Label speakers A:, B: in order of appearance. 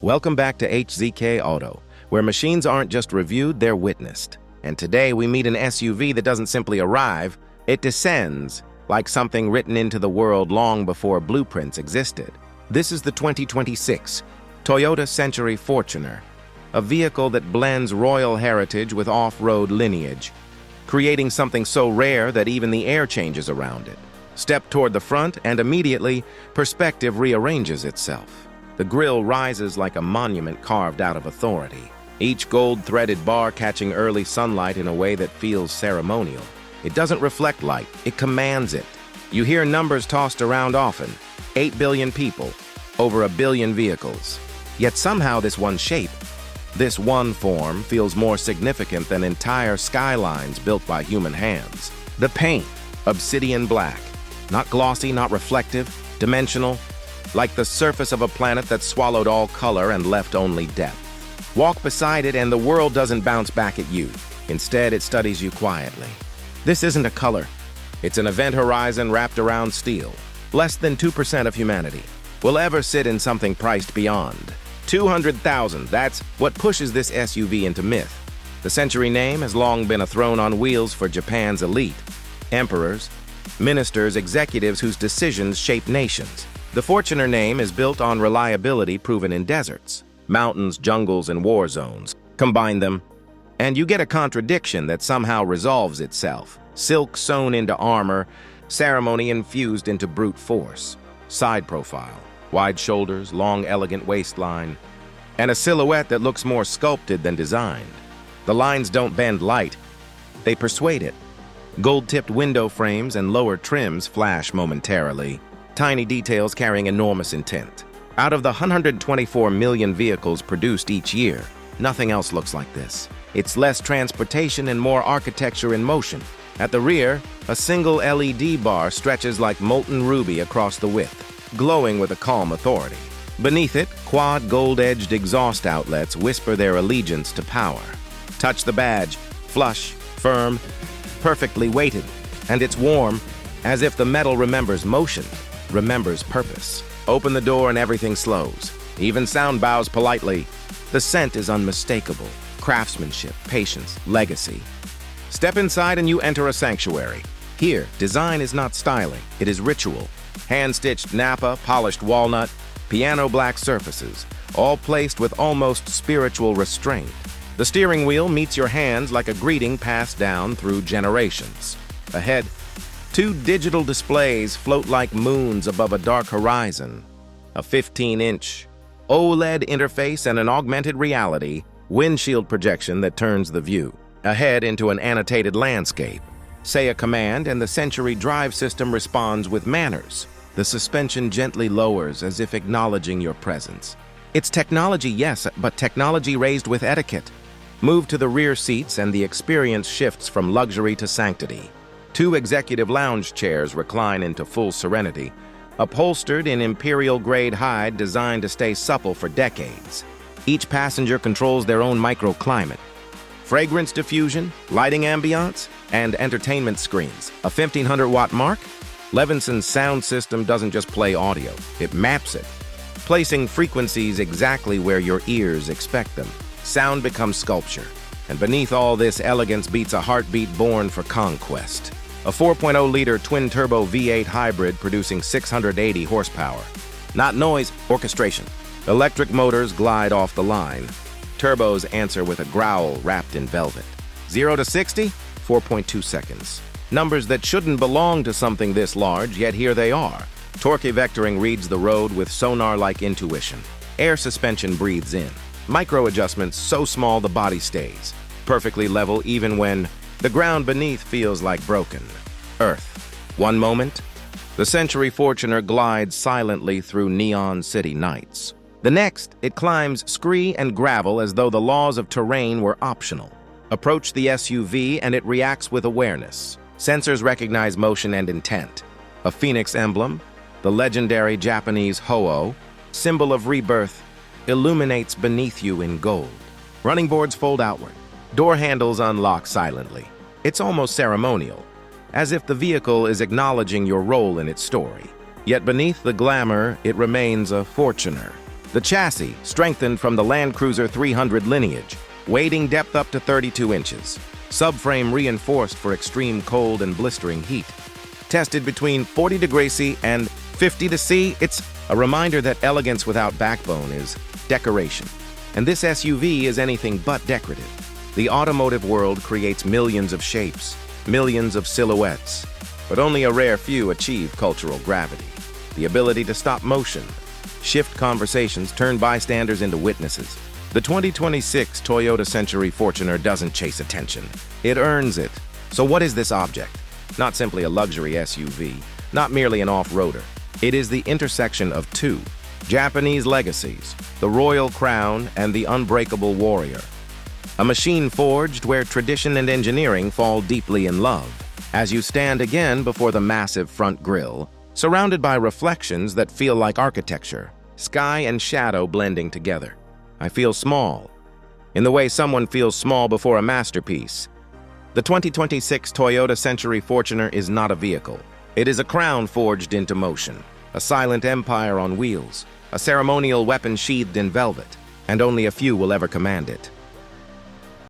A: Welcome back to HZK Auto, where machines aren't just reviewed, they're witnessed. And today we meet an SUV that doesn't simply arrive, it descends, like something written into the world long before blueprints existed. This is the 2026 Toyota Century Fortuner, a vehicle that blends royal heritage with off-road lineage, creating something so rare that even the air changes around it. Step toward the front and immediately, perspective rearranges itself. The grille rises like a monument carved out of authority, each gold-threaded bar catching early sunlight in a way that feels ceremonial. It doesn't reflect light, it commands it. You hear numbers tossed around often: 8 billion people, over 1 billion vehicles. Yet somehow this one shape, this one form, feels more significant than entire skylines built by human hands. The paint, obsidian black, not glossy, not reflective, dimensional, like the surface of a planet that swallowed all color and left only depth. Walk beside it and the world doesn't bounce back at you. Instead, it studies you quietly. This isn't a color. It's an event horizon wrapped around steel. Less than 2% of humanity will ever sit in something priced beyond 200,000. That's what pushes this SUV into myth. The Century name has long been a throne on wheels for Japan's elite. Emperors, ministers, executives whose decisions shape nations. The Fortuner name is built on reliability proven in deserts, mountains, jungles, and war zones. Combine them, and you get a contradiction that somehow resolves itself. Silk sewn into armor, ceremony infused into brute force. Side profile, wide shoulders, long, elegant waistline, and a silhouette that looks more sculpted than designed. The lines don't bend light, they persuade it. Gold-tipped window frames and lower trims flash momentarily, tiny details carrying enormous intent. Out of the 124 million vehicles produced each year, nothing else looks like this. It's less transportation and more architecture in motion. At the rear, a single LED bar stretches like molten ruby across the width, glowing with a calm authority. Beneath it, quad gold-edged exhaust outlets whisper their allegiance to power. Touch the badge, flush, firm, perfectly weighted, and it's warm, as if the metal remembers motion, remembers purpose. Open the door and everything slows. Even sound bows politely. The scent is unmistakable. Craftsmanship, patience, legacy. Step inside and you enter a sanctuary. Here, design is not styling, it is ritual. Hand-stitched nappa, polished walnut, piano black surfaces, all placed with almost spiritual restraint. The steering wheel meets your hands like a greeting passed down through generations. Ahead, 2 digital displays float like moons above a dark horizon. A 15-inch OLED interface and an augmented reality windshield projection that turns the view ahead into an annotated landscape. Say a command and the Century drive system responds with manners. The suspension gently lowers as if acknowledging your presence. It's technology, yes, but technology raised with etiquette. Move to the rear seats and the experience shifts from luxury to sanctity. 2 executive lounge chairs recline into full serenity, upholstered in imperial-grade hide designed to stay supple for decades. Each passenger controls their own microclimate. Fragrance diffusion, lighting ambiance, and entertainment screens. A 1,500-watt mark? Levinson's sound system doesn't just play audio, it maps it, placing frequencies exactly where your ears expect them. Sound becomes sculpture, and beneath all this elegance beats a heartbeat born for conquest. A 4.0-liter twin-turbo V8 hybrid producing 680 horsepower. Not noise, orchestration. Electric motors glide off the line. Turbos answer with a growl wrapped in velvet. 0 to 60, 4.2 seconds. Numbers that shouldn't belong to something this large, yet here they are. Torque vectoring reads the road with sonar-like intuition. Air suspension breathes in. Micro adjustments so small the body stays. Perfectly level even when the ground beneath feels like broken earth. One moment, the Century Fortuner glides silently through neon city nights. The next, it climbs scree and gravel as though the laws of terrain were optional. Approach the SUV and it reacts with awareness. Sensors recognize motion and intent. A phoenix emblem, the legendary Japanese Ho-Oh, symbol of rebirth, illuminates beneath you in gold. Running boards fold outward. Door handles unlock silently. It's almost ceremonial, as if the vehicle is acknowledging your role in its story. Yet beneath the glamour, it remains a Fortuner. The chassis, strengthened from the Land Cruiser 300 lineage, wading depth up to 32 inches. Subframe reinforced for extreme cold and blistering heat. Tested between 40 degrees C and 50 to C, it's a reminder that elegance without backbone is decoration. And this SUV is anything but decorative. The automotive world creates millions of shapes, millions of silhouettes, but only a rare few achieve cultural gravity. The ability to stop motion, shift conversations, turn bystanders into witnesses. The 2026 Toyota Century Fortuner doesn't chase attention. It earns it. So what is this object? Not simply a luxury SUV, not merely an off-roader. It is the intersection of two Japanese legacies, the Royal Crown and the Unbreakable Warrior. A machine forged where tradition and engineering fall deeply in love. As you stand again before the massive front grille, surrounded by reflections that feel like architecture, sky and shadow blending together. I feel small, in the way someone feels small before a masterpiece. The 2026 Toyota Century Fortuner is not a vehicle. It is a crown forged into motion, a silent empire on wheels, a ceremonial weapon sheathed in velvet, and only a few will ever command it.